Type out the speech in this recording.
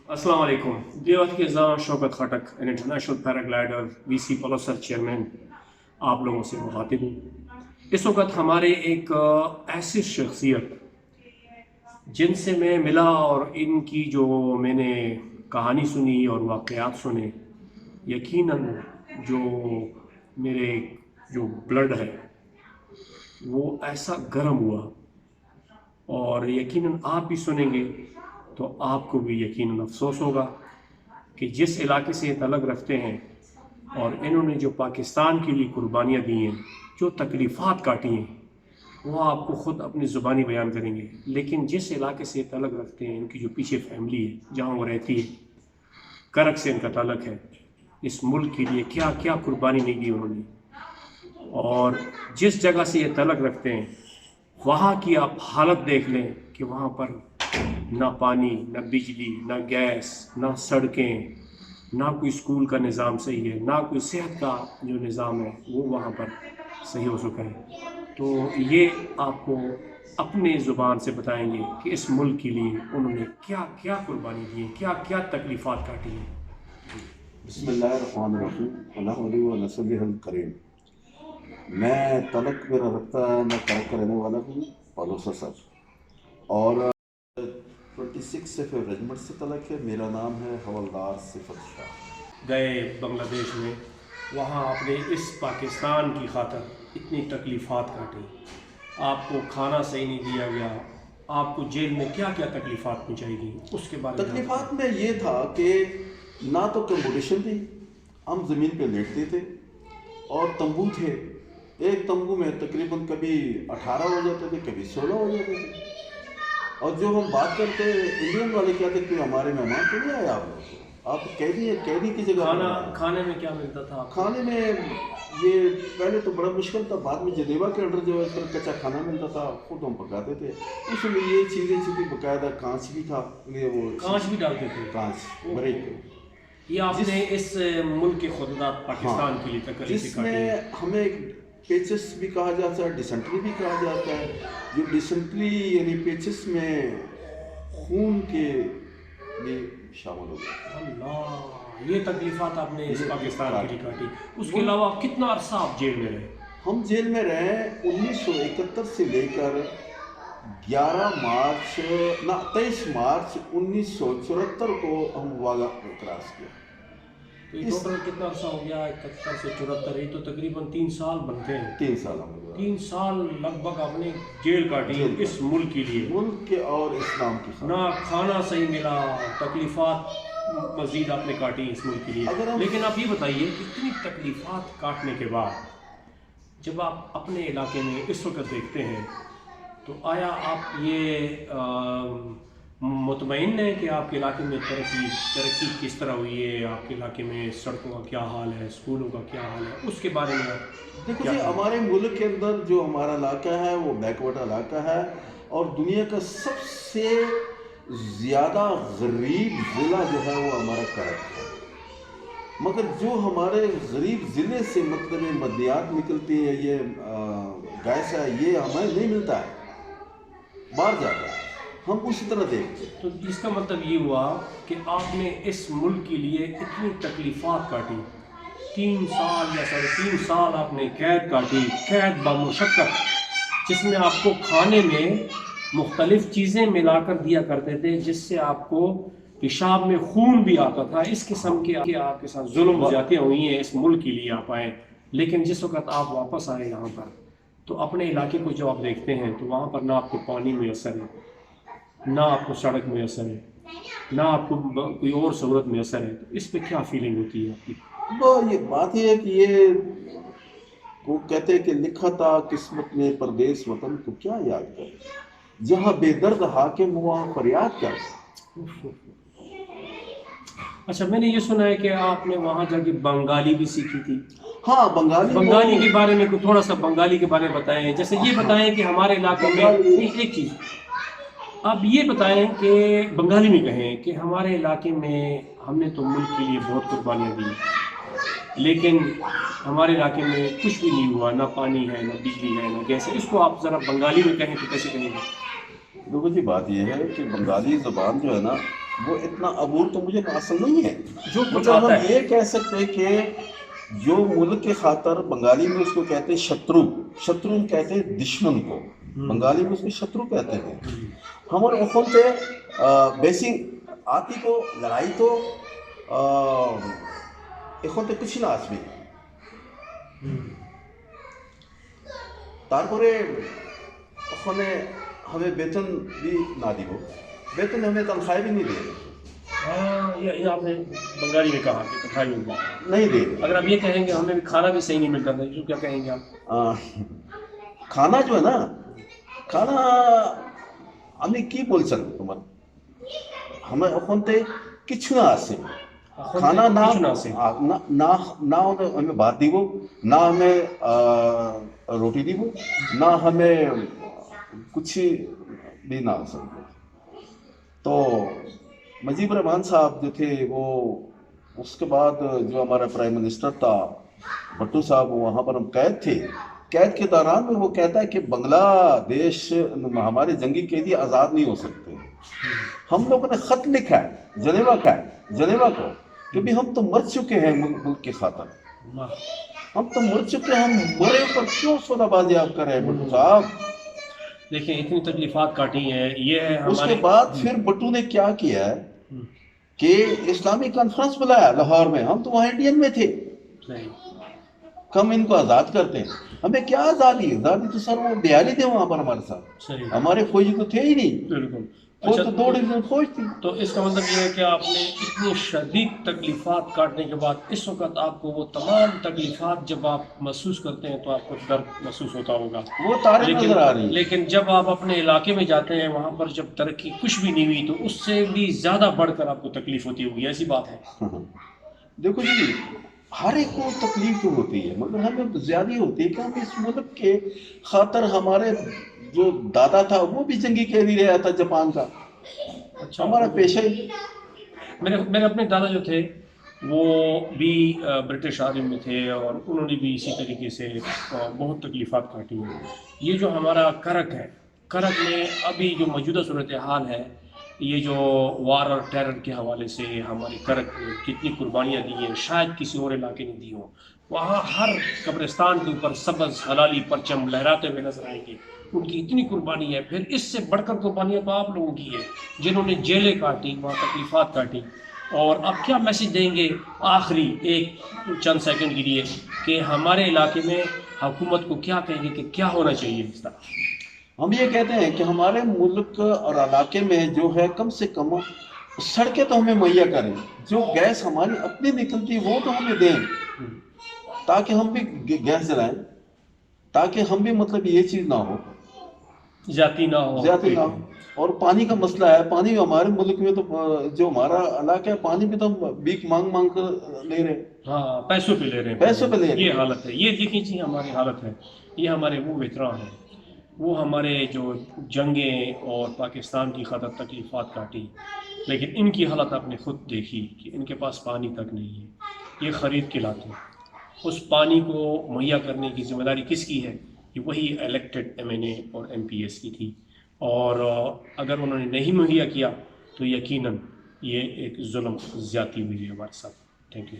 अस्सलाम वालेकुम। देवत के ज़ां Shaukat Khattak an international paraglider VC Palosar chairman आप लोगों से मुखातिब हूँ। इस वक्त हमारे एक ऐसी शख्सियत जिनसे मैं मिला और इनकी जो मैंने कहानी सुनी और वाक़यात सुने, यकीनन जो मेरे जो ब्लड है वो ऐसा गर्म हुआ। और यकीनन आप भी सुनेंगे तो आपको भी यकीनन अफसोस होगा कि जिस इलाके से ये तलक रखते हैं और इन्होंने जो पाकिस्तान के लिए कुर्बानियाँ दी हैं, जो तकलीफ़ात काटी हैं, वो आपको ख़ुद अपनी ज़ुबानी बयान करेंगे। लेकिन जिस इलाके से तलक रखते हैं, इनकी जो पीछे फैमिली है, जहाँ वो रहती है, करक से इनका ताल्लुक़ है, इस मुल्क के लिए क्या क्या कुर्बानी नहीं दी उन्होंने। और जिस जगह से ये तलक रखते हैं, वहाँ की आप हालत देख लें कि वहाँ पर ना पानी, ना बिजली, ना गैस, ना सड़कें, ना कोई स्कूल का निज़ाम सही है, ना कोई सेहत का जो निज़ाम है वो वहाँ पर सही हो चुका है। तो ये आपको अपने ज़ुबान से बताएंगे कि इस मुल्क के लिए उन्होंने क्या क्या कुर्बानी दी है, क्या क्या तकलीफ़ात काटी हैं। बिस्मिल्लाहिर्रहमानिर्रहीम अल्लाहुम्मा व नसलिहल करीम। मैं तलक मेरा रखता है, मैं करक का रहने वाला हूँ, पलोसा सर। और 26 से फिर रेजिमेंट से तलक है। मेरा नाम है हवलदार सिफत शाह। गए बांग्लादेश में, वहाँ आपने इस पाकिस्तान की खातिर इतनी तकलीफ़ात काटी, आपको खाना सही नहीं दिया गया, आपको जेल में क्या क्या तकलीफ़ात पहुँचाई गई, उसके बारे में तकलीफ़ात में ये था कि ना तो कंपोजिशन थी, हम ज़मीन पे लेटते थे और तंबू थे। एक तंबू में तकरीबन कभी 18 हो जाते थे, कभी 16 हो जाते थे। और जो हम बात करते इंडियन वाले क्या थे कि हमारे मेहमान तो नहीं आए, आप कैदी की जगह खाने में क्या मिलता था? खाने में ये पहले तो बड़ा मुश्किल था, बाद में जनेवा के अंडर जो है फिर कच्चा खाना मिलता था, खुद हम पकाते थे। उसमें ये चीज़ें थी, बाकायदा कांच भी था, ये वो कांच भी डालते थे, कांच बड़े। ये आपने इस मुल्क के खुददाद पाकिस्तान के लिए तकलीफ जिसमें हमें पेचेस भी कहा जाता है, डिसेंट्री भी कहा जाता है। जो डिसेंट्री यानी पेचेस में खून के ये शामिल हो गया। अल्लाह, ये तकलीफात आपने इस पाकिस्तान के लिए काटी। उसके अलावा कितना अरसा आप जेल में रहे? हम जेल में रहे 1971 से लेकर 23 मार्च 1974 को हम वागा क्रॉस किया। तो टोटल कितना अरसा हो गया? 71 से 74, ये तो तकरीबन 3 साल बनते हैं। 3 साल 3 साल लगभग आपने जेल काटी इस मुल्क के लिए, मुल्क के और इस्लाम की। ना खाना सही मिला, तकलीफात मज़ीद आपने काटी इस मुल्क के लिए। लेकिन आप ये बताइए कि इतनी तकलीफात काटने के बाद जब आप अपने इलाके में इस वक्त देखते हैं, तो आया आप ये मुतमईन है कि आपके इलाके में तरक्की किस तरह हुई है, आपके इलाके में सड़कों का क्या हाल है, स्कूलों का क्या हाल है, उसके बारे में देखो जी, हमारे मुल्क के अंदर जो हमारा इलाका है वो बैकवर्ड इलाका है और दुनिया का सबसे ज़्यादा गरीब ज़िला जो है वो हमारा करक है। मगर जो हमारे गरीब ज़िले से मतलब मदनियात निकलती है, ये गैस है, ये हमें नहीं मिलता है, बाहर जाता है, हम उसी तरह देखते हैं। तो इसका मतलब ये हुआ कि आपने इस मुल्क के लिए इतनी तकलीफ़ात काटी, 3 साल या 3.5 साल आपने कैद काटी, कैद बामुशक्कत, जिसमें आपको खाने में मुख्तलिफ़ चीज़ें मिलाकर दिया करते थे, जिससे आपको पेशाब में खून भी आता था। इस किस्म के आपके साथ जुल्म ज़्यादतियाँ हुई हैं इस मुल्क के लिए आप आए। लेकिन जिस वक्त आप वापस आए यहाँ पर, तो अपने इलाके को जब आप देखते हैं तो वहाँ पर ना आपको पानी मैसर है, ना आपको सड़क मैसर है, ना आपको कोई और सहूलत मैसर है। तो इस पे क्या फीलिंग होती है आपकी? तो ये बात ये है कि ये वो कहते हैं कि लिखा था किस्मत में परदेस वतन को क्या याद कर, जहाँ बेदर्द हाकिम हुआ फरियाद क्या। अच्छा, मैंने ये सुना है कि आपने वहाँ जाके बंगाली भी सीखी थी। हाँ, बंगाली के बारे में थोड़ा सा बंगाली के बारे में बताएं। जैसे ये बताएं कि हमारे इलाके में एक चीज़ आप ये बताएं कि बंगाली में कहें कि हमारे इलाके में हमने तो मुल्क के लिए बहुत कुर्बानियाँ दी, लेकिन हमारे इलाके में कुछ भी नहीं हुआ, ना पानी है, ना बिजली है, ना गैस है। इसको आप ज़रा बंगाली में कहें तो कैसे कहेंगे? देखो जी, बात यह है कि बंगाली ज़बान जो है ना, وہ اتنا عبور تو مجھے حاصل نہیں ہے. جو کچھ مگر ہم آتا ہے. یہ کہہ سکتے ہیں کہ جو ملک کے خاطر بنگالی میں اس کو کہتے ہیں شترو، شترو کہتے ہیں دشمن کو، بنگالی میں اس کو شترو کہتے ہیں. ہمارے اخوتے بیسی آتی کو لڑائی تو اخوتے کچھ نہ আসবে. তারপরে ওখানে हमें वेतन भी ना দিব, वेतन हमें तनख्वाह भी नहीं दे रहे. ہاں یہ آپ نے بنگالی میں کہا کہ تنخواہ ملتا ہے. نہیں دے رہے. اگر آپ یہ کہیں گے ہمیں بھی کھانا بھی صحیح نہیں ملتا تھا جو کیا کہیں گے آپ؟ کھانا جو ہے نا، کھانا আমি কি বলছেন তোমার ہمیں ওখানতে কিছু না আসে. খানা না কিছু না আসে। না না हमें भात দিব, না हमें रोटी দিব, ना हमें कुछ भी ना सकते. तो मुजीब रहमान साहब जो थे वो, उसके बाद जो हमारा प्राइम मिनिस्टर था भट्टू साहब, वहाँ पर हम कैद थे. कैद के दौरान में वो कहता है कि बांग्लादेश हमारे जंगी कैदी आज़ाद नहीं हो सकते. हम लोगों ने खत लिखा है जनेवा का, जनेवा को, कि भी हम तो मर चुके हैं मुल्क के खातर, हम तो मर चुके हैं, हम मरे पर क्यों सौदाबाजी आप कर रहे हैं भट्टू साहब. دیکھیں اتنی تکلیفات کاٹی ہیں. یہ ہے اس ہمارے کے بعد پھر بٹو نے کیا کیا ہے کہ اسلامی کانفرنس بلایا لاہور میں. ہم تو وہاں انڈین میں تھے، نہیں ہم ان کو آزاد کرتے ہیں. ہمیں کیا آزادی؟ آزادی تو سر وہ بہاری تھے وہاں پر ہمارے ساتھ، صحیح ہمارے فوجی تو تھے ہی نہیں. بالکل. فوج تو 2 ڈویژن فوج تھی. تو اس کا مطلب یہ ہے کہ آپ نے اتنی شدید تکلیفات کاٹنے کے بعد اس وقت آپ کو وہ تمام تکلیفات جب آپ محسوس کرتے ہیں تو آپ کو درد محسوس ہوتا ہوگا. وہ تارے نظر آ رہی ہیں. لیکن جب آپ اپنے علاقے میں جاتے ہیں وہاں پر جب ترقی کچھ بھی نہیں ہوئی تو اس سے بھی زیادہ بڑھ کر آپ کو تکلیف ہوتی ہوگی. ایسی بات ہے. دیکھو جی، ہر ایک کو تکلیف تو ہوتی ہے، مگر ہمیں زیادہ ہوتی ہے کہ ہم اس ملک کے خاطر، ہمارے جو دادا تھا وہ بھی جنگی قیدی رہا تھا جاپان کا. اچھا، ہمارا پیشہ ہی. میرے اپنے دادا جو تھے وہ بھی برٹش آرمی میں تھے اور انہوں نے بھی اسی طریقے سے بہت تکلیفات کاٹی ہیں. یہ جو ہمارا کرک ہے، کرک میں ابھی جو موجودہ صورتحال ہے، یہ جو وار اور ٹیرر کے حوالے سے ہماری کرک نے کتنی قربانیاں دی ہیں، شاید کسی اور علاقے نے دی ہوں. وہاں ہر قبرستان کے اوپر سبز حلالی پرچم لہراتے ہوئے نظر آئیں گے. ان کی اتنی قربانی ہے. پھر اس سے بڑھ کر قربانیاں تو آپ لوگوں کی ہے جنہوں نے جیلیں کاٹی، وہاں تکلیفات کاٹی. اور آپ کیا میسج دیں گے آخری ایک چند سیکنڈ کے لیے کہ ہمارے علاقے میں حکومت کو کیا کہیں گے کہ کیا ہونا چاہیے اس طرح؟ ہم یہ کہتے ہیں کہ ہمارے ملک اور علاقے میں جو ہے کم سے کم سڑکیں تو ہمیں مہیا کریں، جو گیس ہماری اپنی نکلتی وہ تو ہمیں دیں، تاکہ ہم بھی گیس جلائیں، تاکہ ہم بھی مطلب یہ چیز نہ ہو، زیادتی نہ ہو. زیادتی نہ ہو. اور پانی کا مسئلہ ہے، پانی ہمارے ملک میں تو جو ہمارا علاقہ ہے پانی بھی تو ہم بھیک مانگ مانگ کر لے رہے ہیں. ہاں، پیسوں پہ لے رہے ہیں. پیسوں پہ لے رہے ہیں. یہ حالت ہے. یہ دیکھیں جی ہماری حالت ہے. یہ ہمارے وہ ویتران ہیں، وہ ہمارے جو جنگیں اور پاکستان کی خاطر تکلیفات کاٹی، لیکن ان کی حالت آپ نے خود دیکھی کہ ان کے پاس پانی تک نہیں ہے. یہ خرید کے لاتے ہیں. اس پانی کو مہیا کرنے کی ذمہ داری کس کی ہے؟ کہ وہی الیکٹڈ ایم این اے اور ایم پی ایس کی تھی. اور اگر انہوں نے نہیں مہیا کیا تو یقیناً یہ ایک ظلم زیادتی ہوئی ہے ہمارے ساتھ. Thank you.